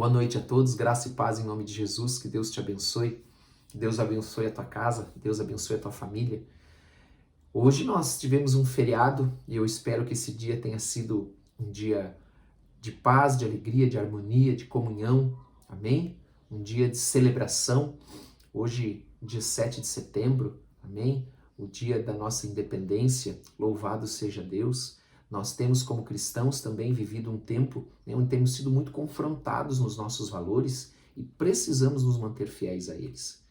Boa noite a todos, graça e paz em nome de Jesus, que Deus te abençoe, que Deus abençoe a tua casa, que Deus abençoe a tua família. Hoje nós tivemos um feriado e eu espero que esse dia tenha sido um dia de paz, de alegria, de harmonia, de comunhão, amém? Um dia de celebração, hoje dia 7 de setembro, amém? O dia da nossa independência, louvado seja Deus. Nós temos como cristãos também vivido um tempo onde temos sido muito confrontados nos nossos valores e precisamos nos manter fiéis a eles.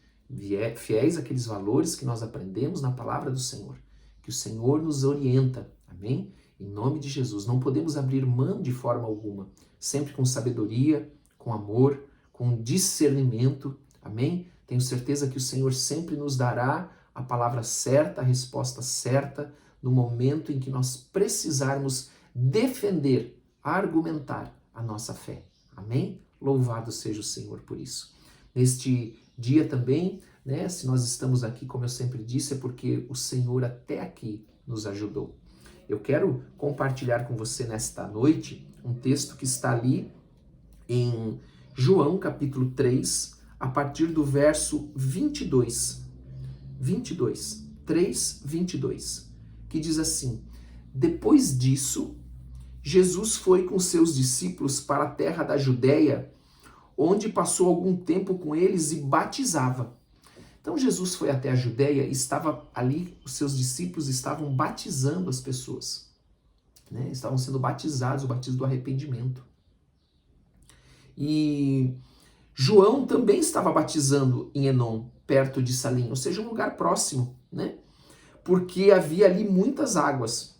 Fiéis àqueles valores que nós aprendemos na palavra do Senhor, que o Senhor nos orienta, amém? Em nome de Jesus, não podemos abrir mão de forma alguma, sempre com sabedoria, com amor, com discernimento, amém? Tenho certeza que o Senhor sempre nos dará a palavra certa, a resposta certa, no momento em que nós precisarmos defender, argumentar a nossa fé. Amém? Louvado seja o Senhor por isso. Neste dia também, se nós estamos aqui, como eu sempre disse, é porque o Senhor até aqui nos ajudou. Eu quero compartilhar com você nesta noite um texto que está ali em João capítulo 3, a partir do verso 22. 3:22. Que diz assim: depois disso, Jesus foi com seus discípulos para a terra da Judéia, onde passou algum tempo com eles e batizava. Então Jesus foi até a Judéia e estava ali, os seus discípulos estavam batizando as pessoas, estavam sendo batizados, o batismo do arrependimento. E João também estava batizando em Enom, perto de Salim, ou seja, um lugar próximo, porque havia ali muitas águas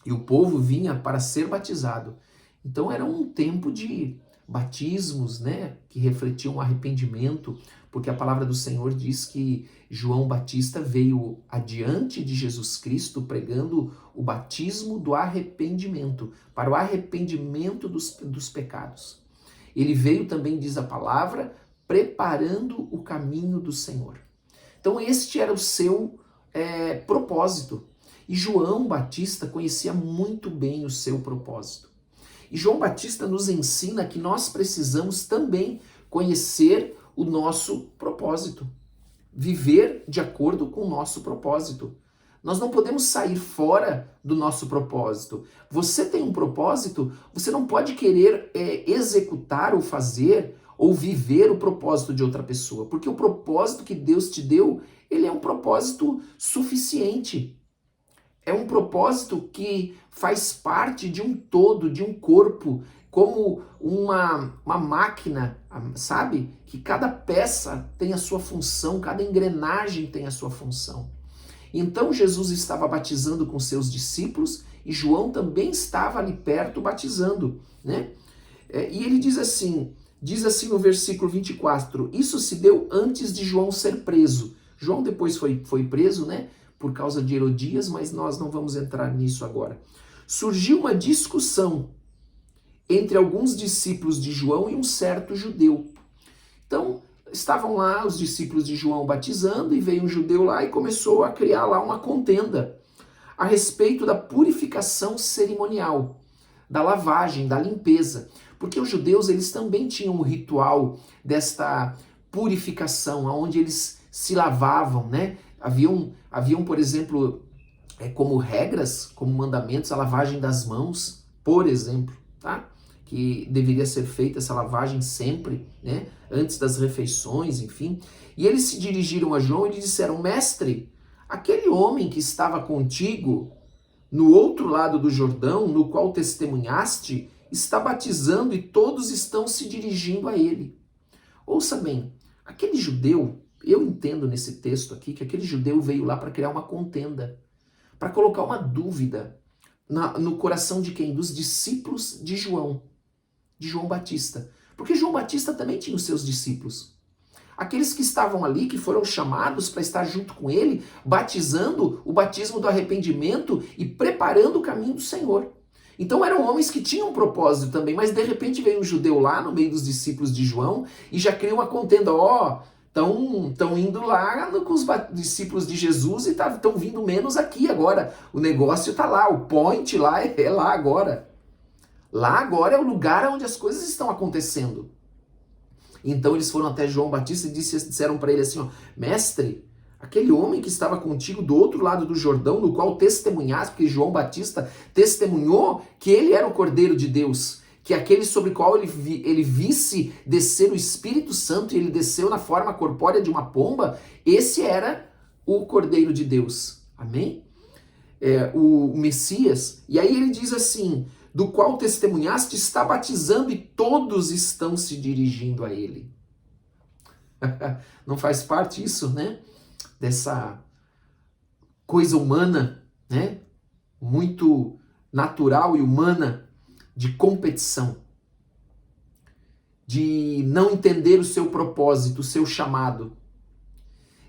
e o povo vinha para ser batizado. Então era um tempo de batismos, que refletiam o arrependimento, porque a palavra do Senhor diz que João Batista veio adiante de Jesus Cristo pregando o batismo do arrependimento, para o arrependimento dos pecados. Ele veio também, diz a palavra, preparando o caminho do Senhor. Então este era o seu propósito. E João Batista conhecia muito bem o seu propósito. E João Batista nos ensina que nós precisamos também conhecer o nosso propósito, viver de acordo com o nosso propósito. Nós não podemos sair fora do nosso propósito. Você tem um propósito, você não pode querer executar ou fazer ou viver o propósito de outra pessoa, porque o propósito que Deus te deu, ele é um propósito suficiente. É um propósito que faz parte de um todo, de um corpo, como uma máquina, sabe? Que cada peça tem a sua função, cada engrenagem tem a sua função. Então Jesus estava batizando com seus discípulos e João também estava ali perto batizando, E ele diz assim no versículo 24, isso se deu antes de João ser preso. João depois foi preso, por causa de Herodias, mas nós não vamos entrar nisso agora. Surgiu uma discussão entre alguns discípulos de João e um certo judeu. Então, estavam lá os discípulos de João batizando e veio um judeu lá e começou a criar lá uma contenda a respeito da purificação cerimonial, da lavagem, da limpeza. Porque os judeus, eles também tinham um ritual desta purificação, onde eles se lavavam, Haviam, por exemplo, como regras, como mandamentos, a lavagem das mãos, por exemplo, que deveria ser feita essa lavagem sempre, antes das refeições, enfim. E eles se dirigiram a João e lhe disseram: mestre, aquele homem que estava contigo no outro lado do Jordão, no qual testemunhaste, está batizando e todos estão se dirigindo a ele. Ouça bem, aquele judeu, eu entendo nesse texto aqui que aquele judeu veio lá para criar uma contenda, para colocar uma dúvida no coração de quem? Dos discípulos de João Batista. Porque João Batista também tinha os seus discípulos. Aqueles que estavam ali, que foram chamados para estar junto com ele, batizando o batismo do arrependimento e preparando o caminho do Senhor. Então eram homens que tinham um propósito também, mas de repente veio um judeu lá no meio dos discípulos de João e já criou uma contenda, estão indo lá com os discípulos de Jesus e estão vindo menos aqui agora. O negócio está lá, o point lá é lá agora. Lá agora é o lugar onde as coisas estão acontecendo. Então eles foram até João Batista e disseram para ele assim, ó, mestre, aquele homem que estava contigo do outro lado do Jordão, no qual testemunhaste, porque João Batista testemunhou que ele era o Cordeiro de Deus, que aquele sobre o qual ele visse descer o Espírito Santo e ele desceu na forma corpórea de uma pomba, esse era o Cordeiro de Deus. Amém? O Messias. E aí ele diz assim, do qual testemunhaste, está batizando e todos estão se dirigindo a ele. Não faz parte isso, né? Dessa coisa humana, né? Muito natural e humana de competição, de não entender o seu propósito, o seu chamado,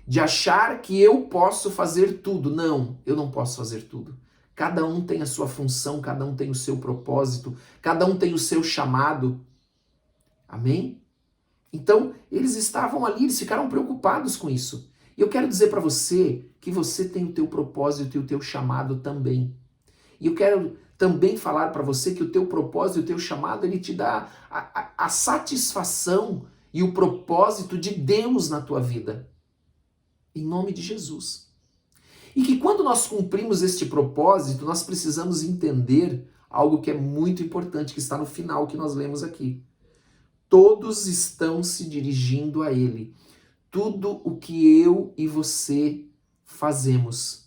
de achar que eu posso fazer tudo. Não, eu não posso fazer tudo. Cada um tem a sua função, cada um tem o seu propósito, cada um tem o seu chamado. Amém? Então, eles estavam ali, eles ficaram preocupados com isso. E eu quero dizer para você que você tem o teu propósito e o teu chamado também. E eu quero também falar para você que o teu propósito e o teu chamado, ele te dá a satisfação e o propósito de Deus na tua vida. Em nome de Jesus. E que quando nós cumprimos este propósito, nós precisamos entender algo que é muito importante, que está no final que nós lemos aqui. Todos estão se dirigindo a Ele. Tudo o que eu e você fazemos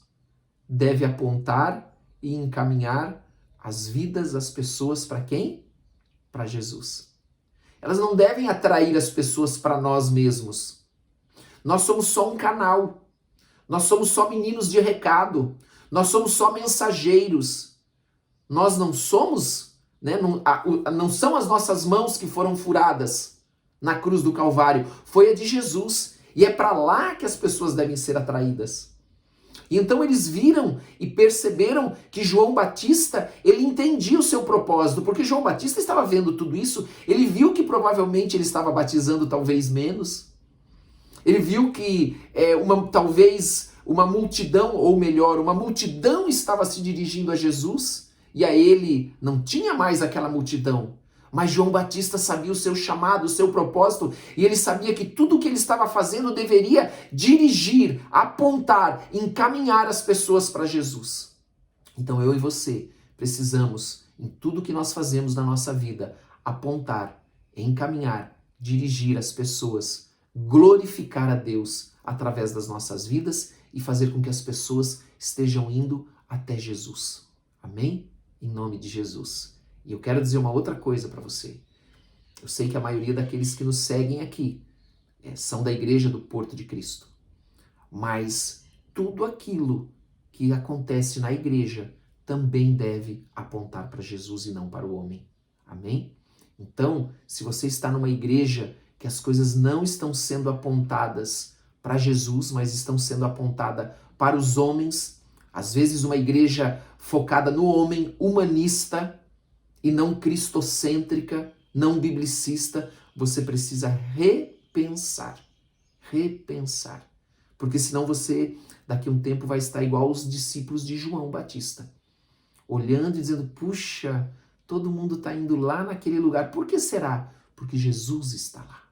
deve apontar e encaminhar as vidas das pessoas para quem? Para Jesus. Elas não devem atrair as pessoas para nós mesmos. Nós somos só um canal. Nós somos só meninos de recado. Nós somos só mensageiros. Nós não somos, né? Não são as nossas mãos que foram furadas na cruz do Calvário. Foi a de Jesus. E é para lá que as pessoas devem ser atraídas. E então eles viram e perceberam que João Batista, ele entendia o seu propósito, porque João Batista estava vendo tudo isso, ele viu que provavelmente ele estava batizando talvez menos, ele viu que talvez uma multidão, ou melhor, uma multidão estava se dirigindo a Jesus, e a ele não tinha mais aquela multidão. Mas João Batista sabia o seu chamado, o seu propósito, e ele sabia que tudo o que ele estava fazendo deveria dirigir, apontar, encaminhar as pessoas para Jesus. Então eu e você precisamos, em tudo que nós fazemos na nossa vida, apontar, encaminhar, dirigir as pessoas, glorificar a Deus através das nossas vidas e fazer com que as pessoas estejam indo até Jesus. Amém? Em nome de Jesus. E eu quero dizer uma outra coisa para você. Eu sei que a maioria daqueles que nos seguem aqui são da Igreja do Porto de Cristo. Mas tudo aquilo que acontece na igreja também deve apontar para Jesus e não para o homem. Amém? Então, se você está numa igreja que as coisas não estão sendo apontadas para Jesus, mas estão sendo apontadas para os homens, às vezes uma igreja focada no homem, humanista, e não cristocêntrica, não biblicista, você precisa repensar. Repensar. Porque senão você, daqui a um tempo, vai estar igual os discípulos de João Batista. Olhando e dizendo, puxa, todo mundo está indo lá naquele lugar. Por que será? Porque Jesus está lá.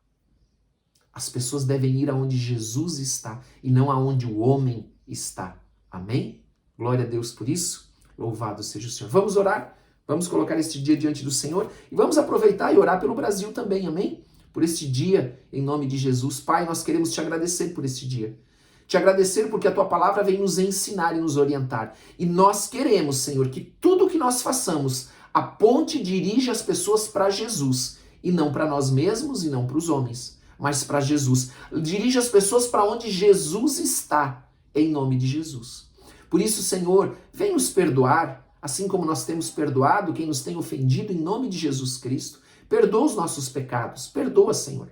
As pessoas devem ir aonde Jesus está e não aonde o homem está. Amém? Glória a Deus por isso. Louvado seja o Senhor. Vamos orar? Vamos colocar este dia diante do Senhor e vamos aproveitar e orar pelo Brasil também, amém? Por este dia, em nome de Jesus. Pai, nós queremos te agradecer por este dia. Te agradecer porque a tua palavra vem nos ensinar e nos orientar. E nós queremos, Senhor, que tudo que nós façamos aponte e dirija as pessoas para Jesus. E não para nós mesmos e não para os homens, mas para Jesus. Dirija as pessoas para onde Jesus está, em nome de Jesus. Por isso, Senhor, vem nos perdoar, assim como nós temos perdoado quem nos tem ofendido em nome de Jesus Cristo. Perdoa os nossos pecados, perdoa, Senhor.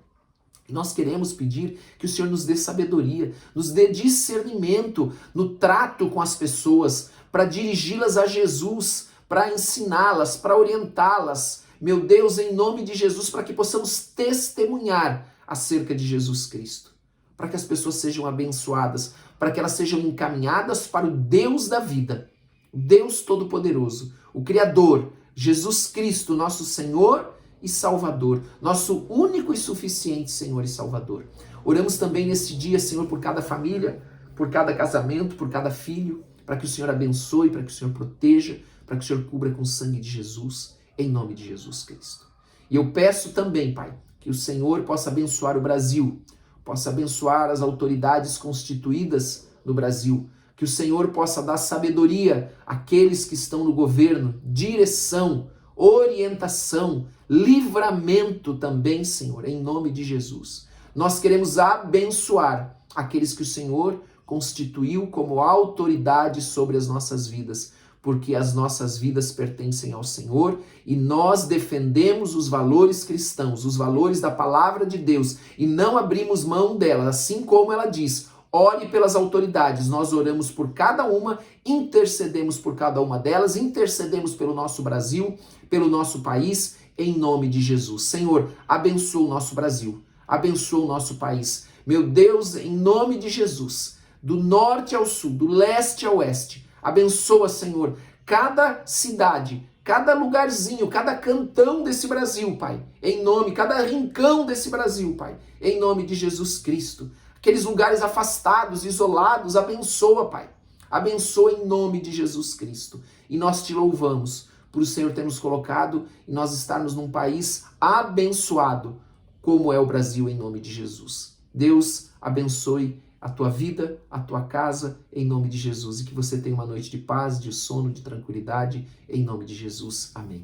E nós queremos pedir que o Senhor nos dê sabedoria, nos dê discernimento no trato com as pessoas, para dirigi-las a Jesus, para ensiná-las, para orientá-las. Meu Deus, em nome de Jesus, para que possamos testemunhar acerca de Jesus Cristo. Para que as pessoas sejam abençoadas, para que elas sejam encaminhadas para o Deus da vida, Deus Todo-Poderoso, o Criador, Jesus Cristo, nosso Senhor e Salvador, nosso único e suficiente Senhor e Salvador. Oramos também nesse dia, Senhor, por cada família, por cada casamento, por cada filho, para que o Senhor abençoe, para que o Senhor proteja, para que o Senhor cubra com o sangue de Jesus, em nome de Jesus Cristo. E eu peço também, Pai, que o Senhor possa abençoar o Brasil, possa abençoar as autoridades constituídas no Brasil, que o Senhor possa dar sabedoria àqueles que estão no governo, direção, orientação, livramento também, Senhor, em nome de Jesus. Nós queremos abençoar aqueles que o Senhor constituiu como autoridade sobre as nossas vidas, porque as nossas vidas pertencem ao Senhor e nós defendemos os valores cristãos, os valores da palavra de Deus e não abrimos mão delas, assim como ela diz: ore pelas autoridades. Nós oramos por cada uma, intercedemos por cada uma delas, intercedemos pelo nosso Brasil, pelo nosso país, em nome de Jesus. Senhor, abençoa o nosso Brasil, abençoa o nosso país. Meu Deus, em nome de Jesus, do norte ao sul, do leste ao oeste, abençoa, Senhor, cada cidade, cada lugarzinho, cada cantão desse Brasil, Pai. Em nome, cada rincão desse Brasil, Pai. Em nome de Jesus Cristo. Aqueles lugares afastados, isolados, abençoa, Pai. Abençoa em nome de Jesus Cristo. E nós te louvamos por o Senhor ter nos colocado e nós estarmos num país abençoado, como é o Brasil, em nome de Jesus. Deus abençoe a tua vida, a tua casa, em nome de Jesus. E que você tenha uma noite de paz, de sono, de tranquilidade, em nome de Jesus. Amém.